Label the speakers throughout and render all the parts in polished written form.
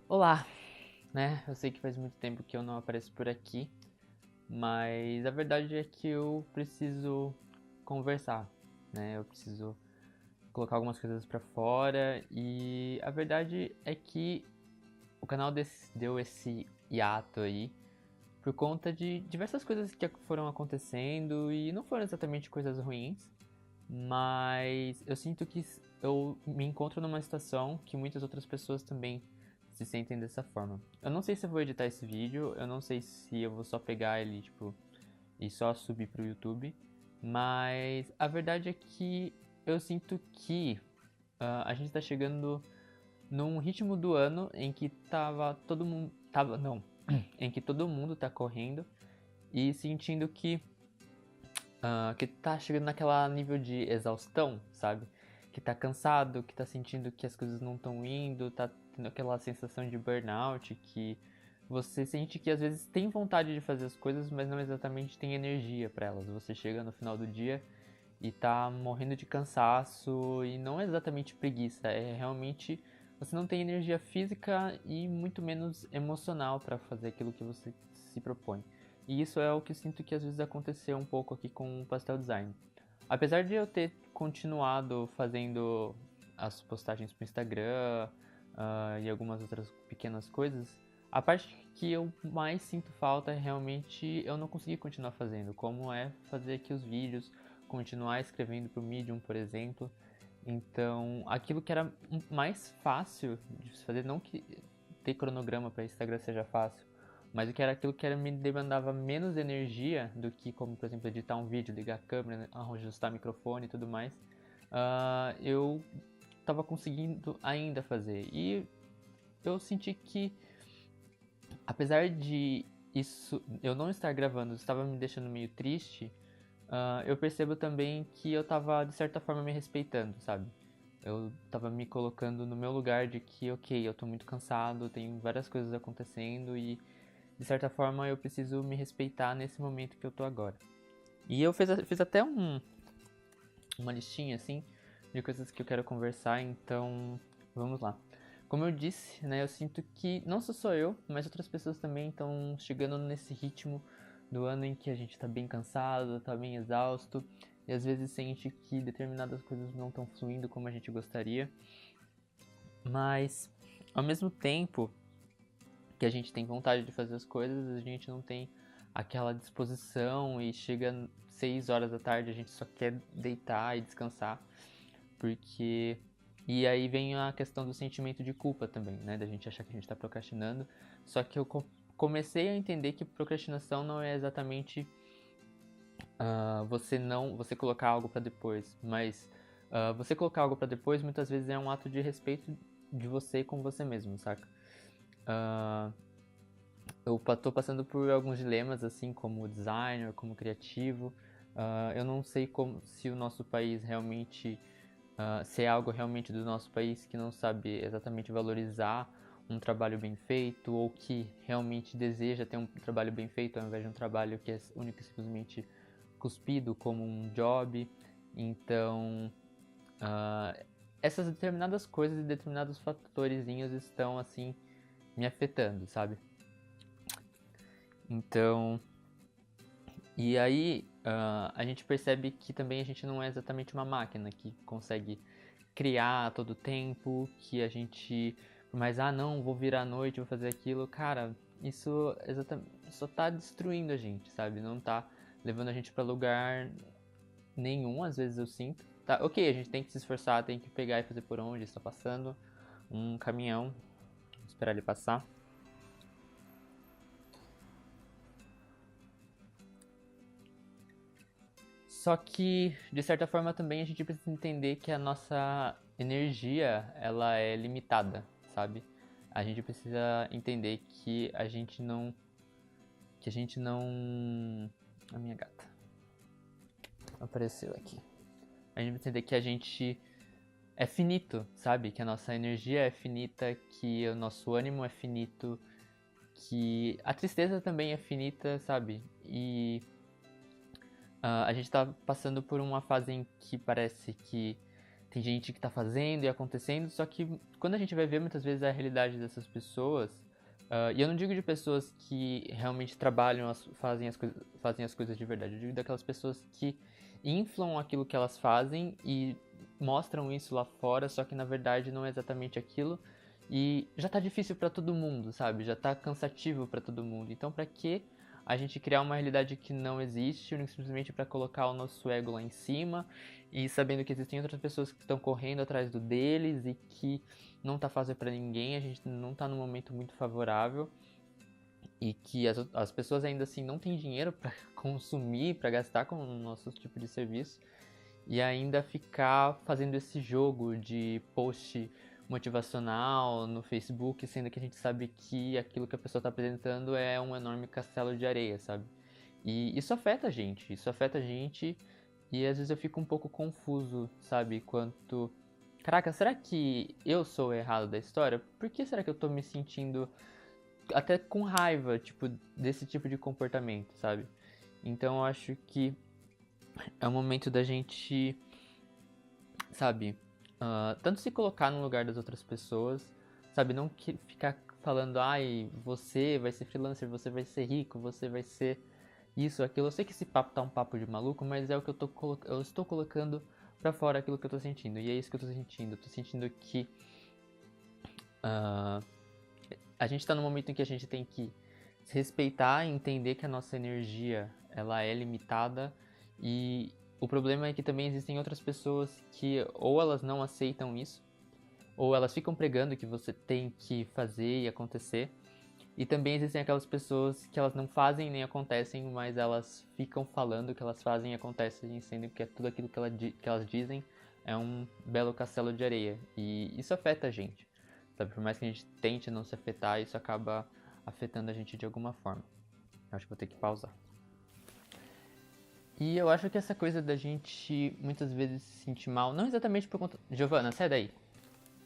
Speaker 1: Olá, né? Eu sei que faz muito tempo que eu não apareço por aqui, mas a verdade é que eu preciso conversar, né? Eu preciso colocar algumas coisas pra fora e a verdade é que o canal deu esse hiato aí por conta de diversas coisas que foram acontecendo e não foram exatamente coisas ruins, mas eu sinto que eu me encontro numa situação que muitas outras pessoas também se sentem dessa forma. Eu não sei se eu vou editar esse vídeo, eu não sei se eu vou só pegar ele, tipo, e só subir pro YouTube, mas a verdade é que eu sinto que a gente tá chegando num ritmo do ano em que tava todo mundo. Tava, não. Em que todo mundo tá correndo e sentindo que tá chegando naquela nível de exaustão, sabe? Que tá cansado, que tá sentindo que as coisas não estão indo, tá tendo aquela sensação de burnout, que você sente que às vezes tem vontade de fazer as coisas, mas não exatamente tem energia para elas. Você chega no final do dia e tá morrendo de cansaço e não é exatamente preguiça, é realmente você não tem energia física e muito menos emocional para fazer aquilo que você se propõe. E isso é o que eu sinto que às vezes aconteceu um pouco aqui com o Pastel Design. Apesar de eu ter continuado fazendo as postagens pro Instagram e algumas outras pequenas coisas, a parte que eu mais sinto falta é realmente eu não conseguir continuar fazendo, como é fazer aqui os vídeos, continuar escrevendo pro Medium, por exemplo. Então, aquilo que era mais fácil de se fazer, não que ter cronograma para Instagram seja fácil, mas o que era aquilo que me demandava menos energia do que, como por exemplo, editar um vídeo, ligar a câmera, ajustar o microfone e tudo mais, eu estava conseguindo ainda fazer. E eu senti que, apesar de isso, eu não estar gravando, estava me deixando meio triste, eu percebo também que eu tava, de certa forma, me respeitando, sabe? Eu tava me colocando no meu lugar de que, ok, eu tô muito cansado, tem várias coisas acontecendo e, de certa forma, eu preciso me respeitar nesse momento que eu tô agora. E eu fiz até uma listinha, assim, de coisas que eu quero conversar, então vamos lá. Como eu disse, né, eu sinto que não só eu, mas outras pessoas também estão chegando nesse ritmo do ano em que a gente tá bem cansado, tá bem exausto, e às vezes sente que determinadas coisas não estão fluindo como a gente gostaria, mas ao mesmo tempo que a gente tem vontade de fazer as coisas, a gente não tem aquela disposição e chega 6 horas da tarde a gente só quer deitar e descansar, porque e aí vem a questão do sentimento de culpa também, né, da gente achar que a gente está procrastinando, só que eu comecei a entender que procrastinação não é exatamente você colocar algo para depois, mas você colocar algo para depois muitas vezes é um ato de respeito de você com você mesmo, saca? Uh, eu tô passando por alguns dilemas, assim, como designer, como criativo. Eu não sei se o nosso país realmente, se é algo realmente do nosso país que não sabe exatamente valorizar um trabalho bem feito ou que realmente deseja ter um trabalho bem feito ao invés de um trabalho que é único e simplesmente cuspido como um job. Então, essas determinadas coisas e determinados fatorzinhos estão, assim, me afetando, sabe? Então, e aí a gente percebe que também a gente não é exatamente uma máquina que consegue criar a todo tempo, que a gente, mas não, vou virar à noite, vou fazer aquilo, cara, isso só tá destruindo a gente, sabe? Não tá levando a gente pra lugar nenhum, às vezes eu sinto. Tá, ok, a gente tem que se esforçar, tem que pegar e fazer por onde está passando um caminhão, esperar ele passar. Só que, de certa forma, também a gente precisa entender que a nossa energia, ela é limitada, sabe? A gente precisa entender que a gente não... Que a gente não... A minha gata apareceu aqui. A gente precisa entender que a gente é finito, sabe? Que a nossa energia é finita, que o nosso ânimo é finito, que a tristeza também é finita, sabe? E a gente tá passando por uma fase em que parece que tem gente que tá fazendo e acontecendo, só que quando a gente vai ver muitas vezes a realidade dessas pessoas, e eu não digo de pessoas que realmente trabalham, fazem as coisas de verdade, eu digo daquelas pessoas que inflam aquilo que elas fazem e mostram isso lá fora, só que na verdade não é exatamente aquilo. E já tá difícil pra todo mundo, sabe? Já tá cansativo pra todo mundo. Então pra que a gente criar uma realidade que não existe, simplesmente para colocar o nosso ego lá em cima e sabendo que existem outras pessoas que estão correndo atrás do deles e que não tá fácil para ninguém, a gente não tá num momento muito favorável e que as pessoas ainda assim não têm dinheiro para consumir, para gastar com o nosso tipo de serviço e ainda ficar fazendo esse jogo de post motivacional no Facebook, sendo que a gente sabe que aquilo que a pessoa está apresentando é um enorme castelo de areia, sabe? E isso afeta a gente e às vezes eu fico um pouco confuso, sabe? Quanto. Caraca, será que eu sou o errado da história? Por que será que eu tô me sentindo até com raiva, tipo, desse tipo de comportamento, sabe? Então eu acho que é o momento da gente, sabe, tanto se colocar no lugar das outras pessoas, sabe, não ficar falando, ai, você vai ser freelancer, você vai ser rico, você vai ser isso, aquilo. Eu sei que esse papo tá um papo de maluco, mas é o que eu estou colocando pra fora aquilo que eu tô sentindo, e é isso que eu tô sentindo. Eu tô sentindo que uh, a gente tá num momento em que a gente tem que se respeitar e entender que a nossa energia, ela é limitada e o problema é que também existem outras pessoas que ou elas não aceitam isso, ou elas ficam pregando que você tem que fazer e acontecer. E também existem aquelas pessoas que elas não fazem nem acontecem, mas elas ficam falando que elas fazem e acontecem, sendo que é tudo aquilo que elas dizem é um belo castelo de areia. E isso afeta a gente, sabe? Por mais que a gente tente não se afetar, isso acaba afetando a gente de alguma forma. Eu acho que vou ter que pausar. E eu acho que essa coisa da gente muitas vezes se sentir mal, não exatamente por conta. Giovana, sai daí!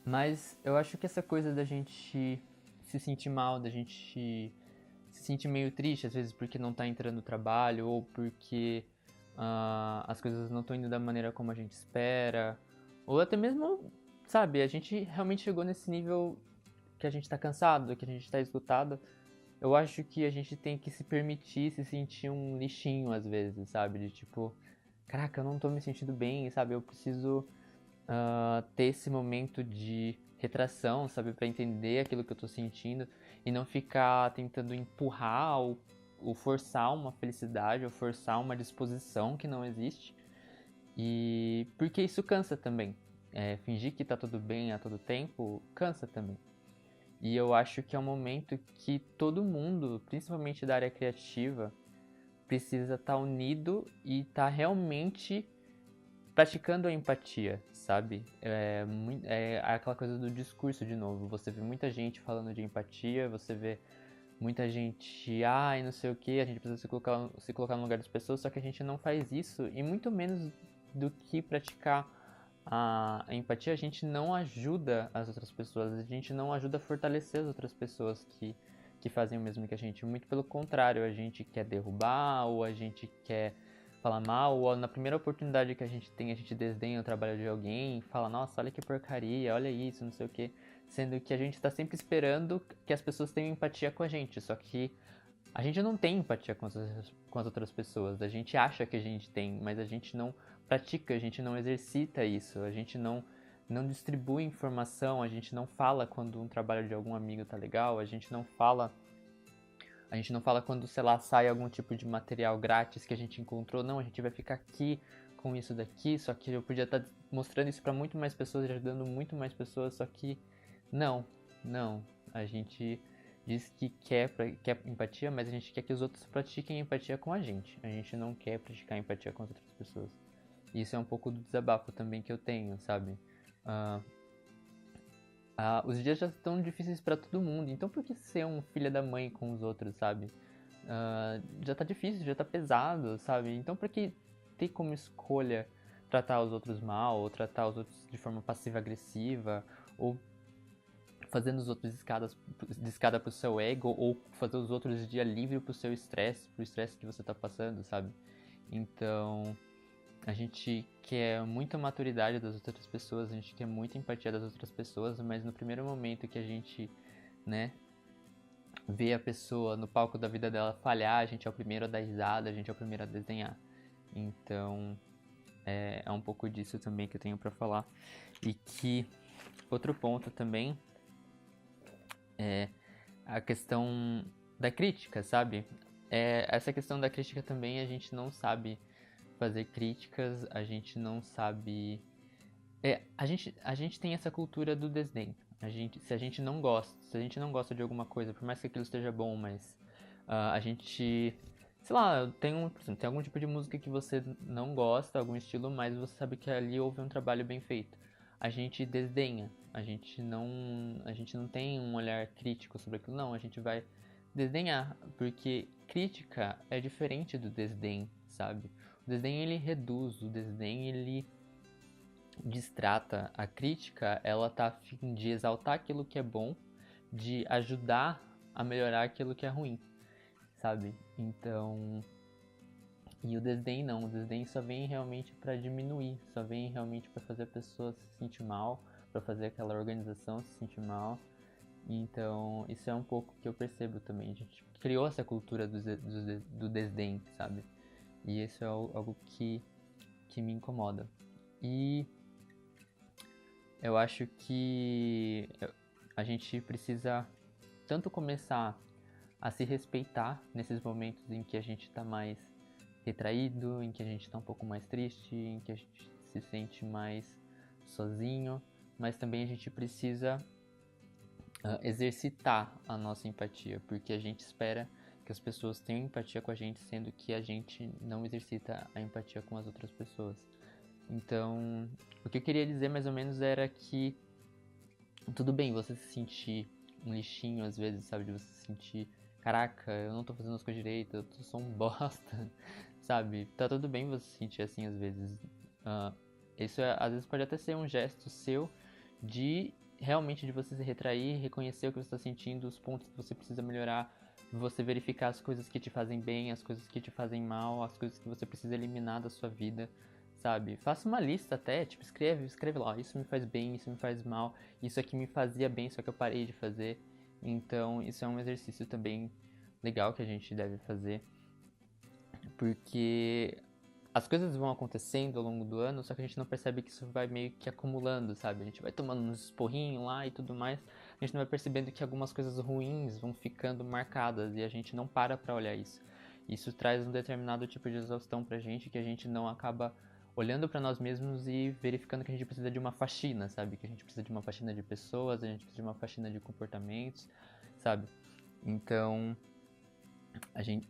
Speaker 1: Mas eu acho que essa coisa da gente se sentir mal, da gente se sentir meio triste, às vezes porque não tá entrando no trabalho, ou porque as coisas não estão indo da maneira como a gente espera, ou até mesmo, sabe, a gente realmente chegou nesse nível que a gente tá cansado, que a gente tá esgotado. Eu acho que a gente tem que se permitir se sentir um lixinho às vezes, sabe? De tipo, caraca, eu não tô me sentindo bem, sabe? Eu preciso ter esse momento de retração, sabe, para entender aquilo que eu tô sentindo e não ficar tentando empurrar ou forçar uma felicidade ou forçar uma disposição que não existe. E porque isso cansa também. Fingir que tá tudo bem a todo tempo cansa também. E eu acho que é um momento que todo mundo, principalmente da área criativa, precisa estar unido e estar realmente praticando a empatia, sabe? É aquela coisa do discurso de novo. Você vê muita gente falando de empatia, você vê muita gente, ai, não sei o que, a gente precisa se colocar no lugar das pessoas, só que a gente não faz isso, e muito menos do que praticar a empatia, a gente não ajuda as outras pessoas, a gente não ajuda a fortalecer as outras pessoas que fazem o mesmo que a gente. Muito pelo contrário, a gente quer derrubar, ou a gente quer falar mal, ou na primeira oportunidade que a gente tem, a gente desdenha o trabalho de alguém, fala, nossa, olha que porcaria, olha isso, não sei o que. Sendo que a gente está sempre esperando que as pessoas tenham empatia com a gente, só que a gente não tem empatia com as outras pessoas. A gente acha que a gente tem, mas a gente não pratica, a gente não exercita isso, a gente não distribui informação, a gente não fala quando um trabalho de algum amigo tá legal, a gente não fala quando, sei lá, sai algum tipo de material grátis que a gente encontrou, não, a gente vai ficar aqui com isso daqui, só que eu podia estar mostrando isso para muito mais pessoas, ajudando muito mais pessoas, só que não, não, a gente diz que quer empatia, mas a gente quer que os outros pratiquem empatia com a gente não quer praticar empatia com as outras pessoas. E isso é um pouco do desabafo também que eu tenho, sabe? Uh, os dias já estão difíceis pra todo mundo, então por que ser um filho da mãe com os outros, sabe? Já tá difícil, já tá pesado, sabe? Então por que ter como escolha tratar os outros mal, ou tratar os outros de forma passiva-agressiva, ou fazendo os outros de escada pro seu ego, ou fazer os outros de alívio pro seu estresse, pro estresse que você tá passando, sabe? Então, a gente quer muita maturidade das outras pessoas, a gente quer muita empatia das outras pessoas, mas no primeiro momento que a gente, né, vê a pessoa no palco da vida dela falhar, a gente é o primeiro a dar risada, a gente é o primeiro a desenhar. Então, é um pouco disso também que eu tenho pra falar. E que outro ponto também é a questão da crítica, sabe? Essa questão da crítica também, a gente não sabe fazer críticas, a gente não sabe... a gente tem essa cultura do desdém. Se a gente não gosta de alguma coisa, por mais que aquilo esteja bom, mas a gente... Sei lá, por exemplo, tem algum tipo de música que você não gosta, algum estilo, mas você sabe que ali houve um trabalho bem feito. A gente desdenha, a gente não tem um olhar crítico sobre aquilo, não, a gente vai desdenhar, porque crítica é diferente do desdém, sabe? O desdém ele reduz, o desdém ele distrata. A crítica, ela tá a fim de exaltar aquilo que é bom, de ajudar a melhorar aquilo que é ruim, sabe? Então, e o desdém não, o desdém só vem realmente para diminuir, só vem realmente para fazer a pessoa se sentir mal, para fazer aquela organização se sentir mal. Então, isso é um pouco que eu percebo também. A gente criou essa cultura do desdém, sabe? E isso é algo que me incomoda. E eu acho que a gente precisa tanto começar a se respeitar nesses momentos em que a gente está mais retraído, em que a gente está um pouco mais triste, em que a gente se sente mais sozinho, mas também a gente precisa exercitar a nossa empatia, porque a gente espera que as pessoas tenham empatia com a gente, sendo que a gente não exercita a empatia com as outras pessoas. Então, o que eu queria dizer mais ou menos era que tudo bem você se sentir um lixinho às vezes, sabe? De você se sentir, caraca, eu não tô fazendo as coisas direito, eu sou um bosta, sabe? Tá tudo bem você se sentir assim às vezes. Isso às vezes pode até ser um gesto seu de realmente de você se retrair, reconhecer o que você está sentindo, os pontos que você precisa melhorar, você verificar as coisas que te fazem bem, as coisas que te fazem mal, as coisas que você precisa eliminar da sua vida, sabe? Faça uma lista até, tipo, escreve lá, isso me faz bem, isso me faz mal, isso aqui me fazia bem, só que eu parei de fazer. Então, isso é um exercício também legal que a gente deve fazer, porque as coisas vão acontecendo ao longo do ano, só que a gente não percebe que isso vai meio que acumulando, sabe? A gente vai tomando uns esporrinhos lá e tudo mais, a gente não vai percebendo que algumas coisas ruins vão ficando marcadas e a gente não para pra olhar isso. Isso traz um determinado tipo de exaustão pra gente que a gente não acaba olhando pra nós mesmos e verificando que a gente precisa de uma faxina, sabe? Que a gente precisa de uma faxina de pessoas, a gente precisa de uma faxina de comportamentos, sabe? Então,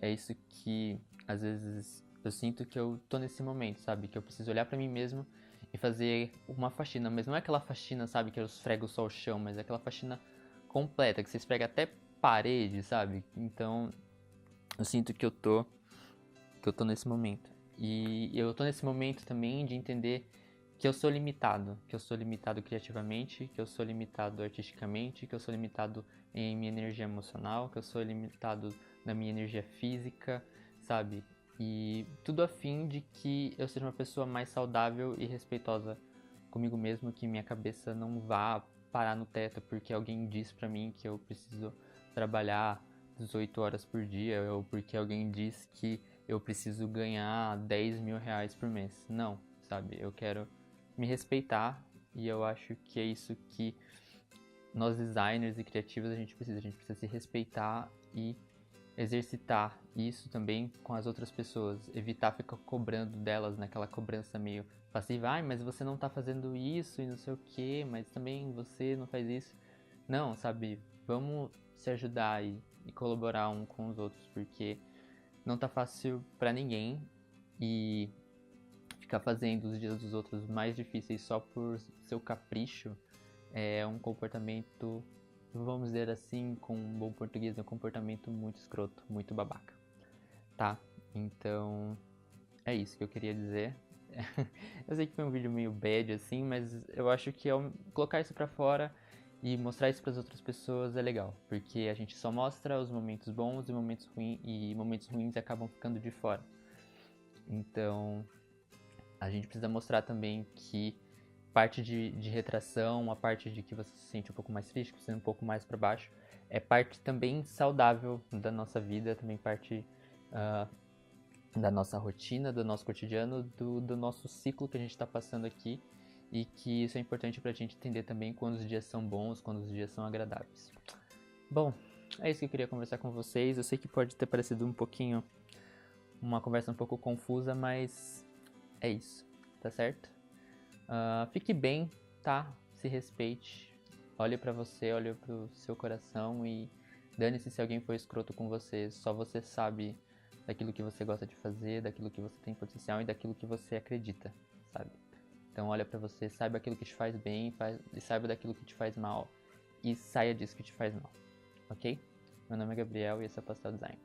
Speaker 1: é isso que às vezes eu sinto que eu tô nesse momento, sabe? Que eu preciso olhar pra mim mesmo e fazer uma faxina, mas não é aquela faxina, sabe, que eu esfrego só o chão, mas é aquela faxina completa, que você esfrega até parede, sabe? Então, eu sinto que eu tô nesse momento. E eu tô nesse momento também de entender que eu sou limitado criativamente, que eu sou limitado artisticamente, que eu sou limitado em minha energia emocional, que eu sou limitado na minha energia física, sabe? E tudo a fim de que eu seja uma pessoa mais saudável e respeitosa comigo mesmo, que minha cabeça não vá parar no teto porque alguém disse pra mim que eu preciso trabalhar 18 horas por dia, ou porque alguém diz que eu preciso ganhar 10 mil reais por mês. Não, sabe? Eu quero me respeitar e eu acho que é isso que nós designers e criativos a gente precisa se respeitar e exercitar isso também com as outras pessoas, evitar ficar cobrando delas naquela cobrança meio passiva, ai, mas você não tá fazendo isso e não sei o que, mas também você não faz isso. Não, sabe, vamos se ajudar e colaborar um com os outros, porque não tá fácil pra ninguém e ficar fazendo os dias dos outros mais difíceis só por seu capricho é um comportamento, vamos dizer assim, com um bom português, é um comportamento muito escroto, muito babaca, tá? Então, é isso que eu queria dizer. Eu sei que foi um vídeo meio bad, assim, mas eu acho que colocar isso pra fora e mostrar isso pras outras pessoas é legal. Porque a gente só mostra os momentos bons e momentos ruins acabam ficando de fora. Então, a gente precisa mostrar também que parte de retração, a parte de que você se sente um pouco mais triste, que você se sente um pouco mais pra baixo, é parte também saudável da nossa vida, também parte da nossa rotina, do nosso cotidiano, do nosso ciclo que a gente está passando aqui, e que isso é importante para a gente entender também quando os dias são bons, quando os dias são agradáveis. Bom, é isso que eu queria conversar com vocês. Eu sei que pode ter parecido um pouquinho uma conversa um pouco confusa, mas é isso, tá certo? Fique bem, tá? Se respeite. Olhe pra você, olhe pro seu coração e dane-se se alguém for escroto com você. Só você sabe daquilo que você gosta de fazer, daquilo que você tem potencial e daquilo que você acredita, sabe? Então olha pra você, saiba aquilo que te faz bem e saiba daquilo que te faz mal e saia disso que te faz mal, ok? Meu nome é Gabriel e esse é o Pastel Design.